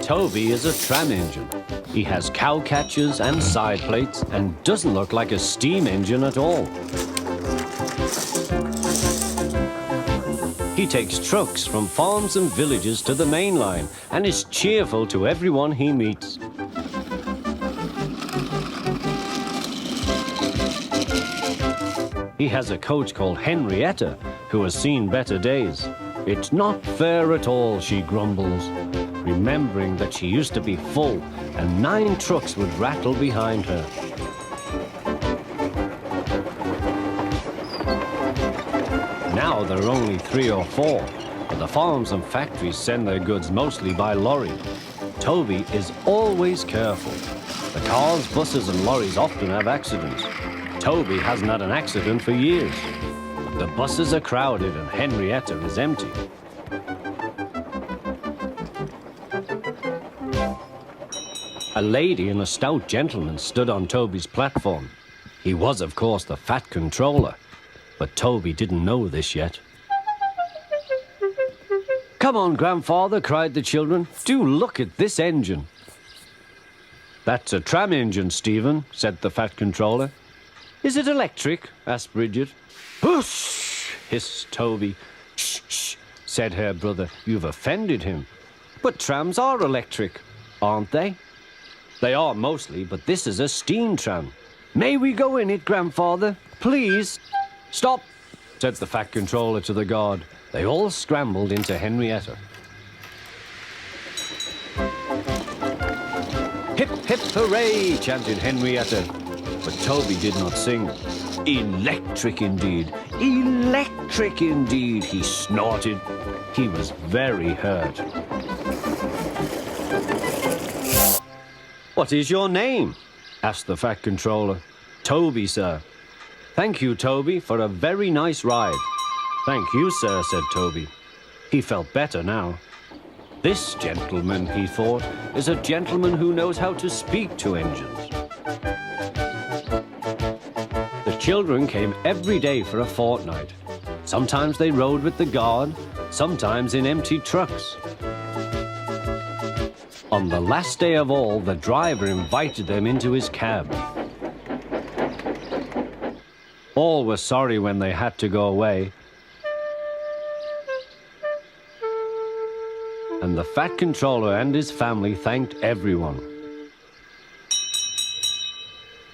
Toby is a tram engine. He has cow catchers and side plates and doesn't look like a steam engine at all. He takes trucks from farms and villages to the main line and is cheerful to everyone he meets. He has a coach called Henrietta, who has seen better days. It's not fair at all, she grumbles, remembering that she used to be full and 9 trucks would rattle behind her. Now there are only 3 or 4, but the farms and factories send their goods mostly by lorry. Toby is always careful. The cars, buses and lorries often have accidents. Toby hasn't had an accident for years. The buses are crowded and Henrietta is empty. A lady and a stout gentleman stood on Toby's platform. He was, of course, the fat controller, but Toby didn't know this yet. "Come on, grandfather," cried the children. "Do look at this engine." "That's a tram engine, Stephen," said the fat controller. "Is it electric?" asked Bridget. "Whoosh!" hissed Toby. "Shh, shh," said her brother. "You've offended him." "But trams are electric, aren't they?" "They are mostly, but this is a steam tram." "May we go in it, grandfather? Please?" "Stop," said the fat controller to the guard. They all scrambled into Henrietta. "Hip, hip, hooray!" chanted Henrietta. But Toby did not sing. "Electric indeed, electric indeed," he snorted. He was very hurt. "What is your name?" asked the fat controller. "Toby, sir." "Thank you, Toby, for a very nice ride." "Thank you, sir," said Toby. He felt better now. This gentleman, he thought, is a gentleman who knows how to speak to engines. The children came every day for a fortnight. Sometimes they rode with the guard, sometimes in empty trucks. On the last day of all, the driver invited them into his cab. All were sorry when they had to go away. And the fat controller and his family thanked everyone.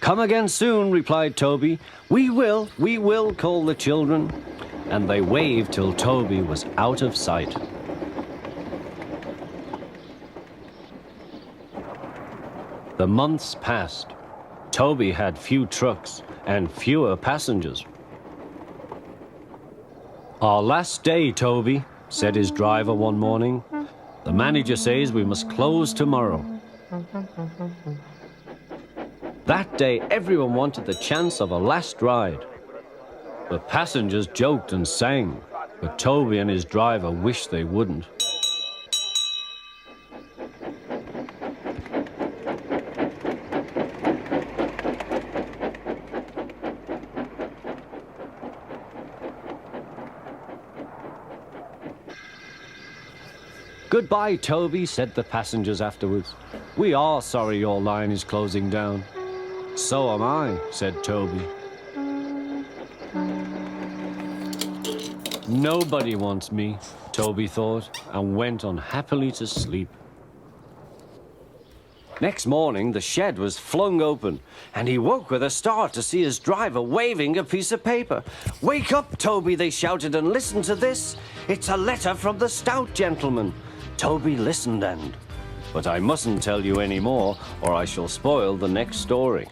"Come again soon," replied Toby. We will," called the children. And they waved till Toby was out of sight. The months passed. Toby had few trucks and fewer passengers. "Our last day, Toby," said his driver one morning. "The manager says we must close tomorrow." That day, everyone wanted the chance of a last ride. The passengers joked and sang, but Toby and his driver wished they wouldn't. "Goodbye, Toby," said the passengers afterwards. "We are sorry your line is closing down." "So am I," said Toby. Nobody wants me, Toby thought, and went on happily to sleep. Next morning, the shed was flung open, and he woke with a start to see his driver waving a piece of paper. "Wake up, Toby," they shouted, "and listen to this. It's a letter from the Stout Gentlemen." Toby listened but I mustn't tell you any more, or I shall spoil the next story.